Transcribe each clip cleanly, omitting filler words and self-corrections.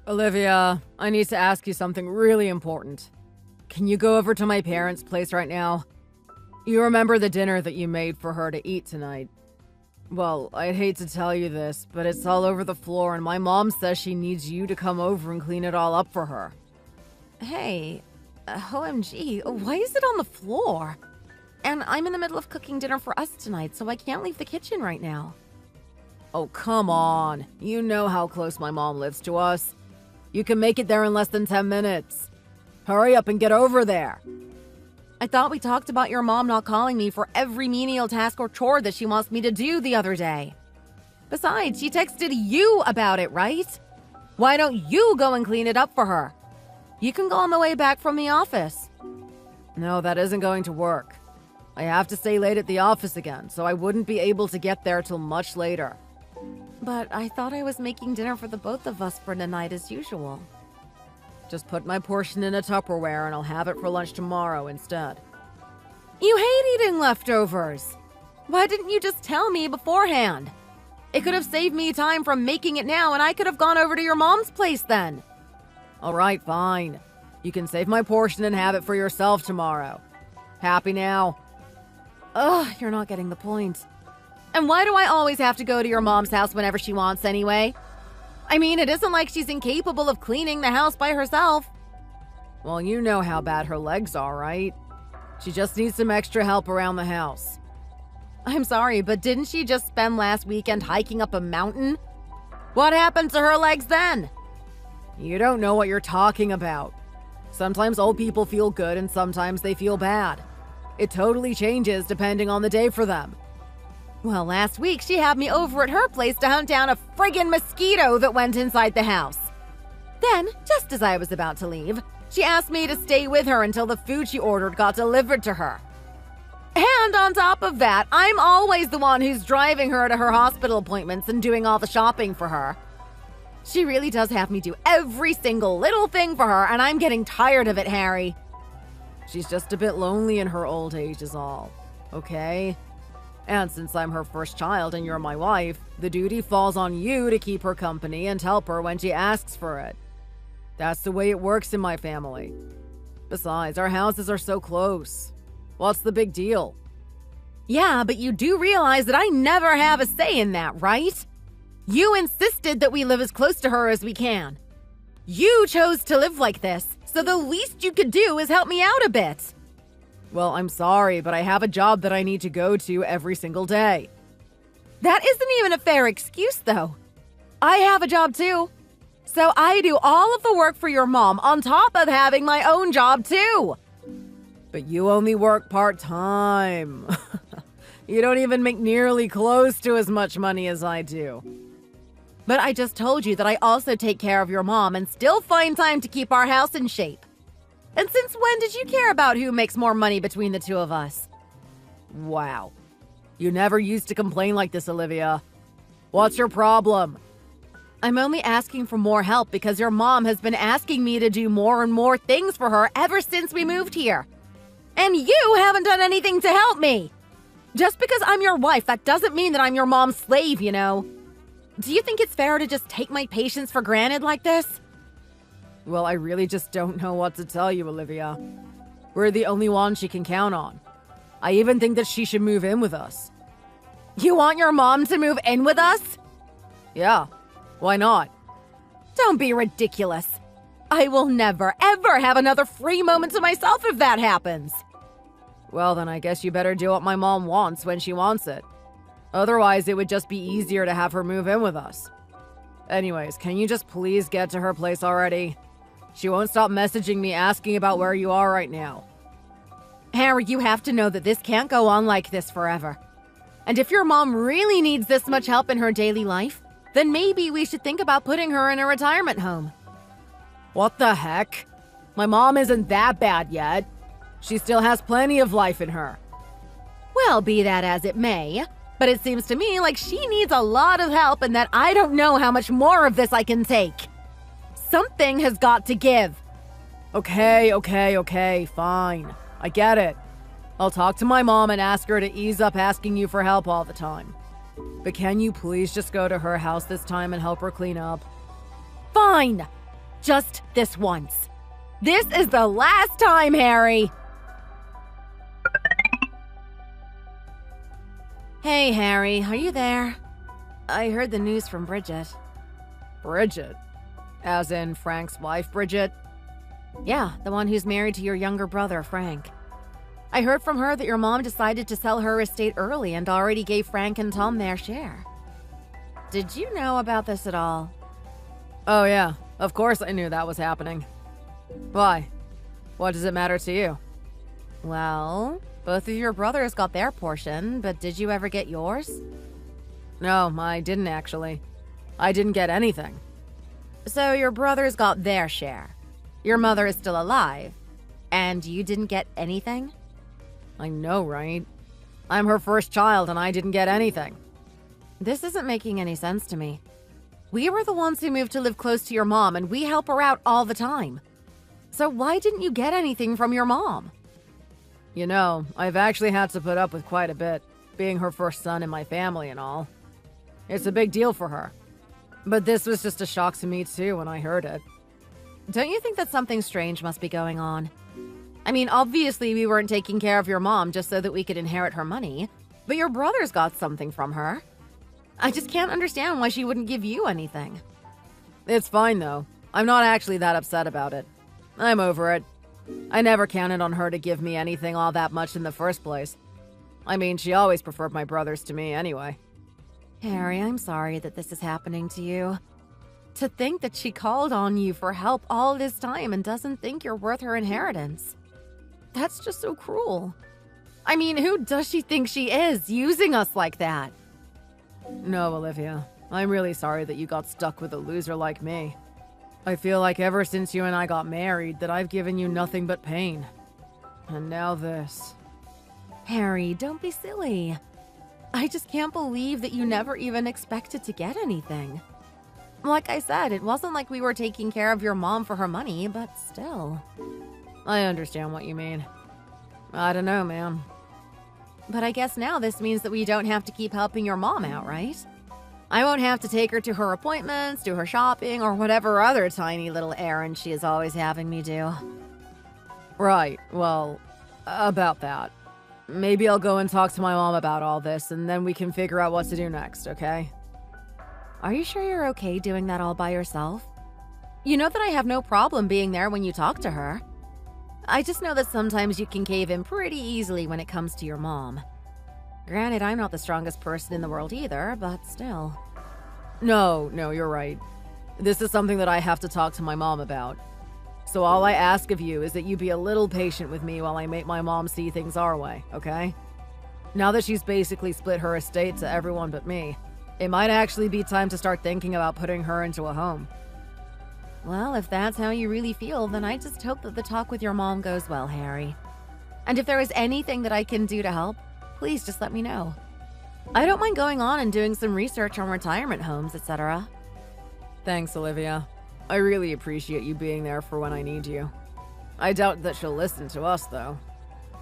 Olivia, I need to ask you something really important. Can you go over to my parents' place right now? You remember the dinner that you made for her to eat tonight? Well, I'd hate to tell you this, but it's all over the floor and my mom says she needs you to come over and clean it all up for her. Hey, OMG, why is it on the floor? And I'm in the middle of cooking dinner for us tonight, so I can't leave the kitchen right now. Oh, come on. You know how close my mom lives to us. You can make it there in less than 10 minutes. Hurry up and get over there. I thought we talked about your mom not calling me for every menial task or chore that she wants me to do the other day. Besides, she texted you about it, right? Why don't you go and clean it up for her? You can go on the way back from the office. No, that isn't going to work. I have to stay late at the office again, so I wouldn't be able to get there till much later. But I thought I was making dinner for the both of us for tonight as usual. Just put my portion in a Tupperware and I'll have it for lunch tomorrow instead. You hate eating leftovers! Why didn't you just tell me beforehand? It could have saved me time from making it now and I could have gone over to your mom's place then. Alright, fine. You can save my portion and have it for yourself tomorrow. Happy now? Ugh, you're not getting the point. And why do I always have to go to your mom's house whenever she wants anyway? I mean, it isn't like she's incapable of cleaning the house by herself. Well, you know how bad her legs are, right? She just needs some extra help around the house. I'm sorry, but didn't she just spend last weekend hiking up a mountain? What happened to her legs then? You don't know what you're talking about. Sometimes old people feel good and sometimes they feel bad. It totally changes depending on the day for them. Well, last week she had me over at her place to hunt down a friggin' mosquito that went inside the house. Then, just as I was about to leave, she asked me to stay with her until the food she ordered got delivered to her. And on top of that, I'm always the one who's driving her to her hospital appointments and doing all the shopping for her. She really does have me do every single little thing for her, and I'm getting tired of it, Harry. She's just a bit lonely in her old age is all, okay? And since I'm her first child and you're my wife, the duty falls on you to keep her company and help her when she asks for it. That's the way it works in my family. Besides, our houses are so close. What's the big deal? Yeah, but you do realize that I never have a say in that, right? You insisted that we live as close to her as we can. You chose to live like this, so the least you could do is help me out a bit. Well, I'm sorry, but I have a job that I need to go to every single day. That isn't even a fair excuse, though. I have a job, too. So I do all of the work for your mom on top of having my own job, too. But you only work part-time. You don't even make nearly close to as much money as I do. But I just told you that I also take care of your mom and still find time to keep our house in shape. And since when did you care about who makes more money between the two of us? Wow. You never used to complain like this, Olivia. What's your problem? I'm only asking for more help because your mom has been asking me to do more and more things for her ever since we moved here. And you haven't done anything to help me. Just because I'm your wife, that doesn't mean that I'm your mom's slave, you know. Do you think it's fair to just take my patience for granted like this? Well, I really just don't know what to tell you, Olivia. We're the only one she can count on. I even think that she should move in with us. You want your mom to move in with us? Yeah, why not? Don't be ridiculous. I will never, ever have another free moment to myself if that happens. Well, then I guess you better do what my mom wants when she wants it. Otherwise, it would just be easier to have her move in with us. Anyways, can you just please get to her place already? She won't stop messaging me asking about where you are right now. Harry, you have to know that this can't go on like this forever. And if your mom really needs this much help in her daily life, then maybe we should think about putting her in a retirement home. What the heck? My mom isn't that bad yet. She still has plenty of life in her. Well, be that as it may, but it seems to me like she needs a lot of help and that I don't know how much more of this I can take. Something has got to give. Okay, fine. I get it. I'll talk to my mom and ask her to ease up asking you for help all the time. But can you please just go to her house this time and help her clean up? Fine! Just this once. This is the last time, Harry! Hey, Harry, are you there? I heard the news from Bridget. Bridget? As in Frank's wife, Bridget? Yeah, the one who's married to your younger brother, Frank. I heard from her that your mom decided to sell her estate early and already gave Frank and Tom their share. Did you know about this at all? Oh yeah, of course I knew that was happening. Why? What does it matter to you? Well, both of your brothers got their portion, but did you ever get yours? No, I didn't actually. I didn't get anything. So your brothers got their share. Your mother is still alive, and you didn't get anything? I know, right? I'm her first child and I didn't get anything. This isn't making any sense to me. We were the ones who moved to live close to your mom, and we help her out all the time. So why didn't you get anything from your mom? You know, I've actually had to put up with quite a bit, being her first son in my family and all. It's a big deal for her. But this was just a shock to me too when I heard it. Don't you think that something strange must be going on? I mean, obviously we weren't taking care of your mom just so that we could inherit her money, but your brothers got something from her. I just can't understand why she wouldn't give you anything. It's fine though. I'm not actually that upset about it. I'm over it. I never counted on her to give me anything all that much in the first place. I mean, she always preferred my brothers to me anyway. Harry, I'm sorry that this is happening to you. To think that she called on you for help all this time and doesn't think you're worth her inheritance. That's just so cruel. I mean, who does she think she is, using us like that? No, Olivia. I'm really sorry that you got stuck with a loser like me. I feel like ever since you and I got married that I've given you nothing but pain. And now this. Harry, don't be silly. I just can't believe that you never even expected to get anything. Like I said, it wasn't like we were taking care of your mom for her money, but still. I understand what you mean. I don't know, man. But I guess now this means that we don't have to keep helping your mom out, right? I won't have to take her to her appointments, do her shopping, or whatever other tiny little errand she is always having me do. Right, well, about that. Maybe I'll go and talk to my mom about all this, and then we can figure out what to do next, okay? Are you sure you're okay doing that all by yourself? You know that I have no problem being there when you talk to her. I just know that sometimes you can cave in pretty easily when it comes to your mom. Granted, I'm not the strongest person in the world either, but still. No, you're right. This is something that I have to talk to my mom about. So all I ask of you is that you be a little patient with me while I make my mom see things our way, okay? Now that she's basically split her estate to everyone but me, it might actually be time to start thinking about putting her into a home. Well, if that's how you really feel, then I just hope that the talk with your mom goes well, Harry. And if there is anything that I can do to help, please just let me know. I don't mind going on and doing some research on retirement homes, etc. Thanks, Olivia. I really appreciate you being there for when I need you. I doubt that she'll listen to us, though.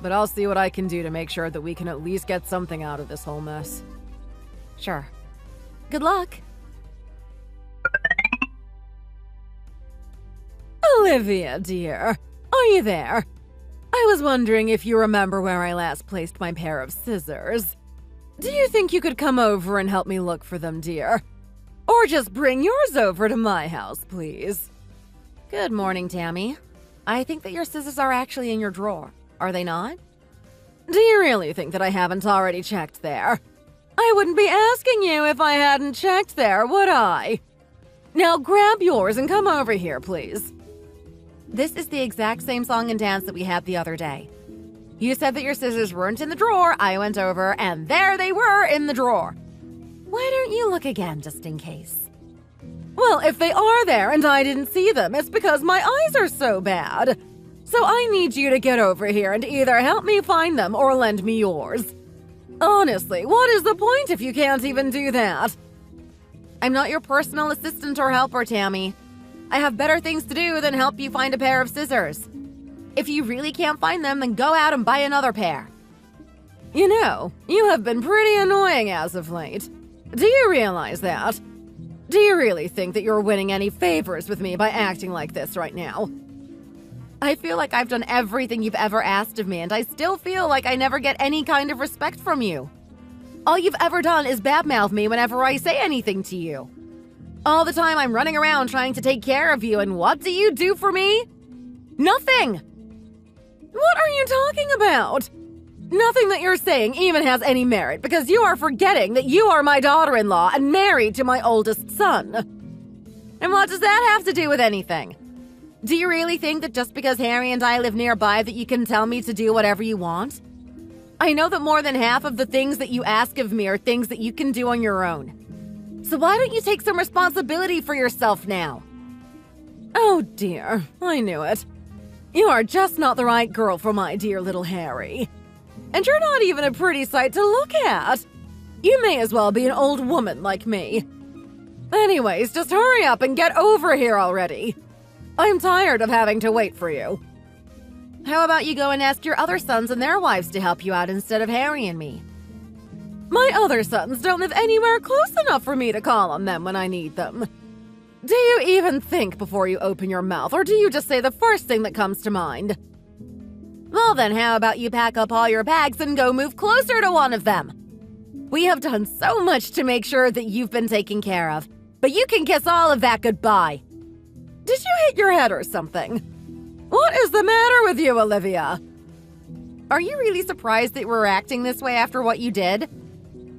But I'll see what I can do to make sure that we can at least get something out of this whole mess. Sure. Good luck. Olivia, dear, are you there? I was wondering if you remember where I last placed my pair of scissors. Do you think you could come over and help me look for them, dear? Or just bring yours over to my house, please. Good morning, Tammy. I think that your scissors are actually in your drawer. Are they not? Do you really think that I haven't already checked there? I wouldn't be asking you if I hadn't checked there, would I? Now grab yours and come over here, please. This is the exact same song and dance that we had the other day. You said that your scissors weren't in the drawer, I went over, and there they were in the drawer. Why don't you look again, just in case? Well, if they are there and I didn't see them, it's because my eyes are so bad. So I need you to get over here and either help me find them or lend me yours. Honestly, what is the point if you can't even do that? I'm not your personal assistant or helper, Tammy. I have better things to do than help you find a pair of scissors. If you really can't find them, then go out and buy another pair. You know, you have been pretty annoying as of late. Do you realize that? Do you really think that you're winning any favors with me by acting like this right now? I feel like I've done everything you've ever asked of me, and I still feel like I never get any kind of respect from you. All you've ever done is badmouth me whenever I say anything to you. All the time I'm running around trying to take care of you, and what do you do for me? Nothing! What are you talking about? Nothing that you're saying even has any merit, because you are forgetting that you are my daughter-in-law and married to my oldest son. And what does that have to do with anything? Do you really think that just because Harry and I live nearby that you can tell me to do whatever you want? I know that more than half of the things that you ask of me are things that you can do on your own. So why don't you take some responsibility for yourself now? Oh dear, I knew it. You are just not the right girl for my dear little Harry. And you're not even a pretty sight to look at. You may as well be an old woman like me. Anyways, just hurry up and get over here already. I'm tired of having to wait for you. How about you go and ask your other sons and their wives to help you out instead of Harry and me? My other sons don't live anywhere close enough for me to call on them when I need them. Do you even think before you open your mouth, or do you just say the first thing that comes to mind? Well then, how about you pack up all your bags and go move closer to one of them? We have done so much to make sure that you've been taken care of, but you can kiss all of that goodbye. Did you hit your head or something? What is the matter with you, Olivia? Are you really surprised that we're acting this way after what you did?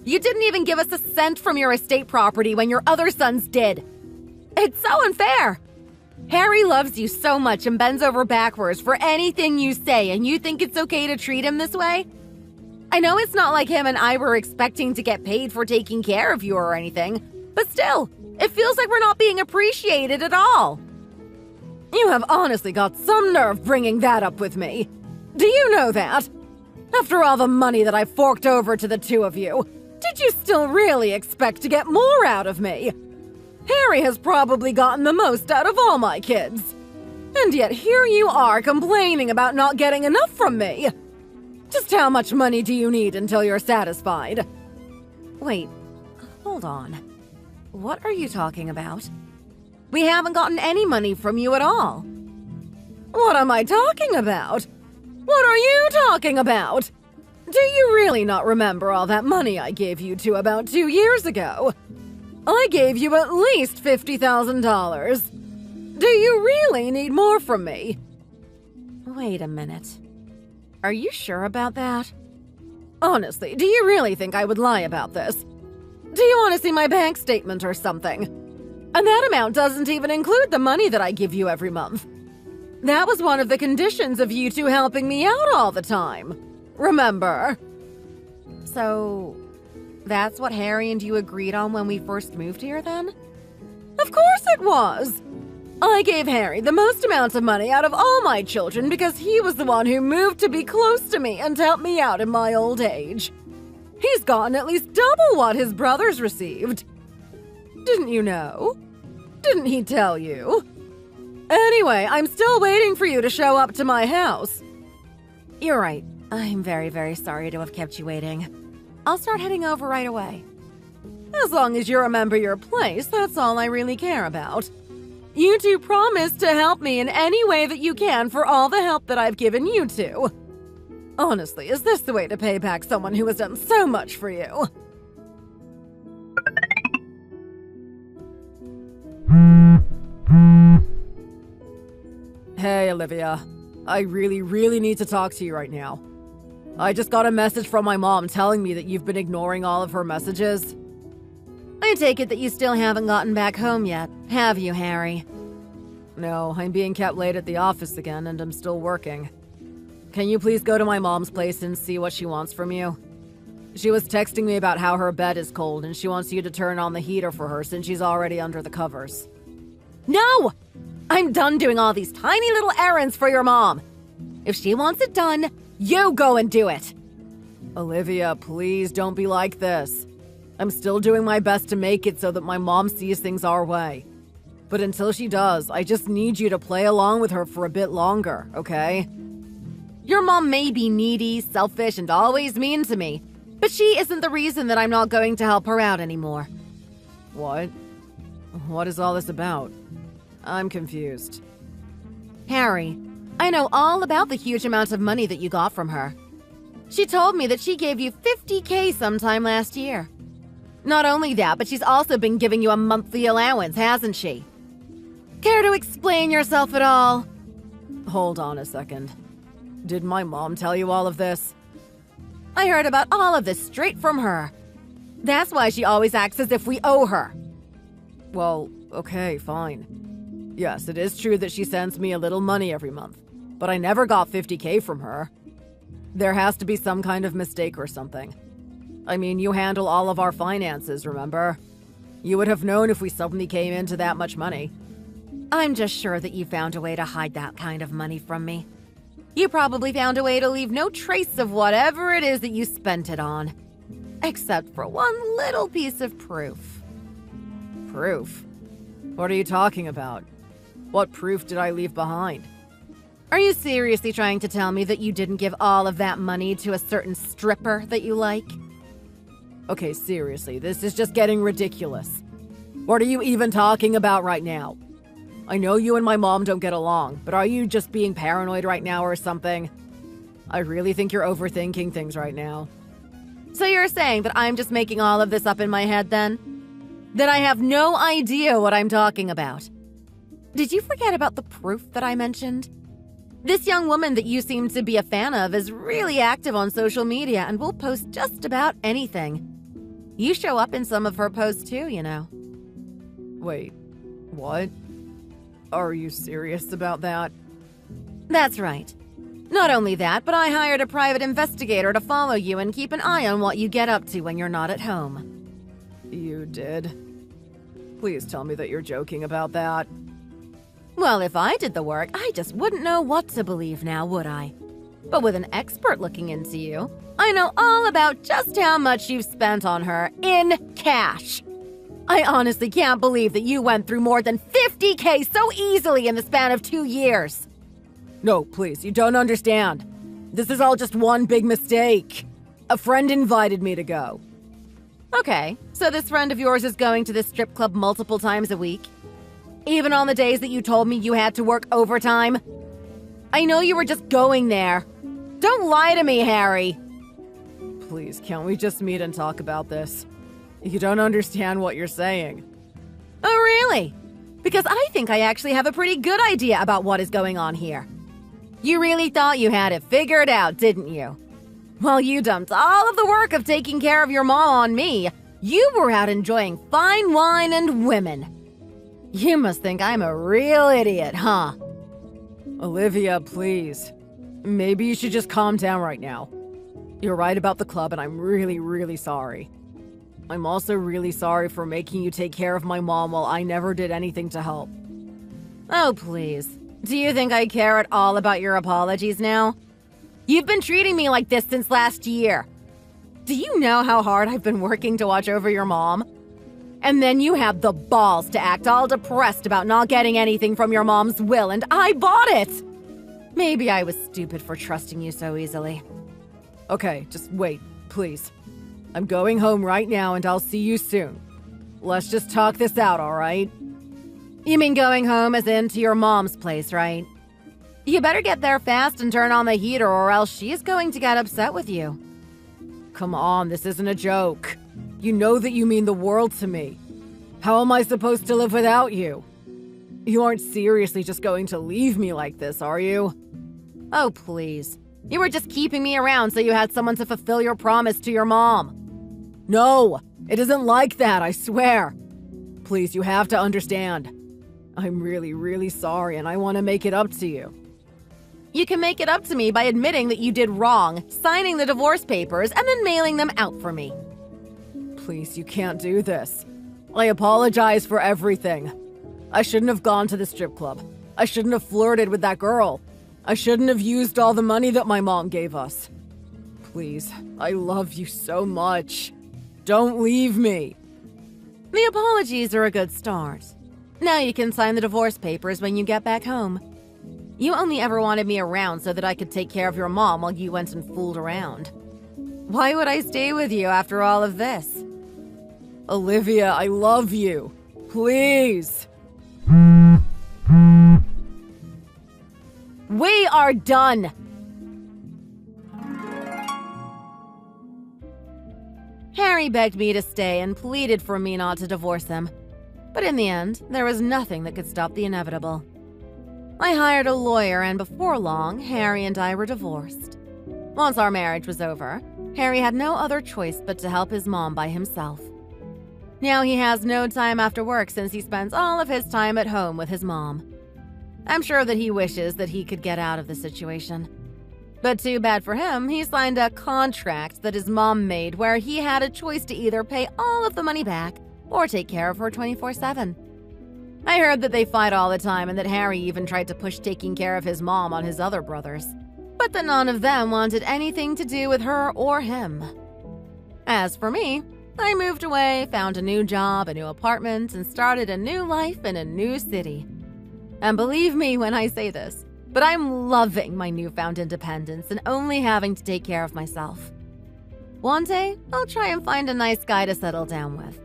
You didn't even give us a cent from your estate property when your other sons did. It's so unfair. Harry loves you so much and bends over backwards for anything you say, and you think it's okay to treat him this way? I know it's not like him and I were expecting to get paid for taking care of you or anything, but still, it feels like we're not being appreciated at all. You have honestly got some nerve bringing that up with me. Do you know that? After all the money that I forked over to the two of you, did you still really expect to get more out of me? Harry has probably gotten the most out of all my kids. And yet here you are complaining about not getting enough from me. Just how much money do you need until you're satisfied? Wait, hold on. What are you talking about? We haven't gotten any money from you at all. What am I talking about? What are you talking about? Do you really not remember all that money I gave you two about 2 years ago? I gave you at least $50,000. Do you really need more from me? Wait a minute. Are you sure about that? Honestly, do you really think I would lie about this? Do you want to see my bank statement or something? And that amount doesn't even include the money that I give you every month. That was one of the conditions of you two helping me out all the time. Remember? So, that's what Harry and you agreed on when we first moved here then? Of course it was! I gave Harry the most amount of money out of all my children because he was the one who moved to be close to me and help me out in my old age. He's gotten at least double what his brothers received. Didn't you know? Didn't he tell you? Anyway, I'm still waiting for you to show up to my house. You're right. I'm very, very sorry to have kept you waiting. I'll start heading over right away. As long as you remember your place, that's all I really care about. You two promised to help me in any way that you can for all the help that I've given you two. Honestly, is this the way to pay back someone who has done so much for you? Hey, Olivia. I really need to talk to you right now. I just got a message from my mom telling me that you've been ignoring all of her messages. I take it that you still haven't gotten back home yet, have you, Harry? No, I'm being kept late at the office again, and I'm still working. Can you please go to my mom's place and see what she wants from you? She was texting me about how her bed is cold, and she wants you to turn on the heater for her since she's already under the covers. No! I'm done doing all these tiny little errands for your mom. If she wants it done, you go and do it. Olivia, please don't be like this. I'm still doing my best to make it so that my mom sees things our way. But until she does, I just need you to play along with her for a bit longer, okay? Your mom may be needy, selfish, and always mean to me, but she isn't the reason that I'm not going to help her out anymore. What? What is all this about? I'm confused. Harry, I know all about the huge amount of money that you got from her. She told me that she gave you $50,000 sometime last year. Not only that, but she's also been giving you a monthly allowance, hasn't she? Care to explain yourself at all? Hold on a second. Did my mom tell you all of this? I heard about all of this straight from her. That's why she always acts as if we owe her. Well, okay, fine. Yes, it is true that she sends me a little money every month, but I never got $50,000 from her. There has to be some kind of mistake or something. I mean, you handle all of our finances, remember? You would have known if we suddenly came into that much money. I'm just sure that you found a way to hide that kind of money from me. You probably found a way to leave no trace of whatever it is that you spent it on. Except for one little piece of proof. Proof? What are you talking about? What proof did I leave behind? Are you seriously trying to tell me that you didn't give all of that money to a certain stripper that you like? Okay, seriously, this is just getting ridiculous. What are you even talking about right now? I know you and my mom don't get along, but are you just being paranoid right now or something? I really think you're overthinking things right now. So you're saying that I'm just making all of this up in my head then? That I have no idea what I'm talking about? Did you forget about the proof that I mentioned? This young woman that you seem to be a fan of is really active on social media and will post just about anything. You show up in some of her posts too, you know. Wait, what? Are you serious about that? That's right. Not only that, but I hired a private investigator to follow you and keep an eye on what you get up to when you're not at home. You did? Please tell me that you're joking about that. Well, if I did the work, I just wouldn't know what to believe now, would I? But with an expert looking into you, I know all about just how much you've spent on her in cash. I honestly can't believe that you went through more than $50,000 so easily in the span of 2 years. No, please, you don't understand. This is all just one big mistake. A friend invited me to go. Okay, so this friend of yours is going to this strip club multiple times a week? Even on the days that you told me you had to work overtime? I know you were just going there. Don't lie to me, Harry. Please, can't we just meet and talk about this? You don't understand what you're saying. Oh, really? Because I think I actually have a pretty good idea about what is going on here. You really thought you had it figured out, didn't you? While you dumped all of the work of taking care of your mom on me, you were out enjoying fine wine and women. You must think I'm a real idiot, huh? Olivia, please. Maybe you should just calm down right now. You're right about the club, and I'm really, really sorry. I'm also really sorry for making you take care of my mom while I never did anything to help. Oh, please. Do you think I care at all about your apologies now? You've been treating me like this since last year. Do you know how hard I've been working to watch over your mom? And then you have the balls to act all depressed about not getting anything from your mom's will, and I bought it! Maybe I was stupid for trusting you so easily. Okay, just wait, please. I'm going home right now and I'll see you soon. Let's just talk this out, alright? You mean going home as in to your mom's place, right? You better get there fast and turn on the heater or else she's going to get upset with you. Come on, this isn't a joke. You know that you mean the world to me. How am I supposed to live without you? You aren't seriously just going to leave me like this, are you? Oh, please. You were just keeping me around so you had someone to fulfill your promise to your mom. No, it isn't like that, I swear. Please, you have to understand. I'm really, really sorry and I want to make it up to you. You can make it up to me by admitting that you did wrong, signing the divorce papers, and then mailing them out for me. Please, you can't do this. I apologize for everything. I shouldn't have gone to the strip club. I shouldn't have flirted with that girl. I shouldn't have used all the money that my mom gave us. Please, I love you so much. Don't leave me. The apologies are a good start. Now you can sign the divorce papers when you get back home. You only ever wanted me around so that I could take care of your mom while you went and fooled around. Why would I stay with you after all of this? Olivia, I love you. Please. We are done! Harry begged me to stay and pleaded for me not to divorce him. But in the end, there was nothing that could stop the inevitable. I hired a lawyer, and before long, Harry and I were divorced. Once our marriage was over, Harry had no other choice but to help his mom by himself. Now he has no time after work since he spends all of his time at home with his mom. I'm sure that he wishes that he could get out of the situation. But too bad for him, he signed a contract that his mom made where he had a choice to either pay all of the money back or take care of her 24/7. I heard that they fight all the time and that Harry even tried to push taking care of his mom on his other brothers, but that none of them wanted anything to do with her or him. As for me, I moved away, found a new job, a new apartment, and started a new life in a new city. And believe me when I say this, but I'm loving my newfound independence and only having to take care of myself. One day, I'll try and find a nice guy to settle down with.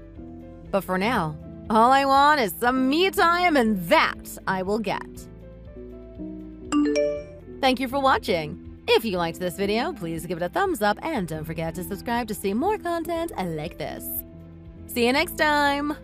But for now, all I want is some me time, and that I will get. Thank you for watching. If you liked this video, please give it a thumbs up and don't forget to subscribe to see more content like this. See you next time!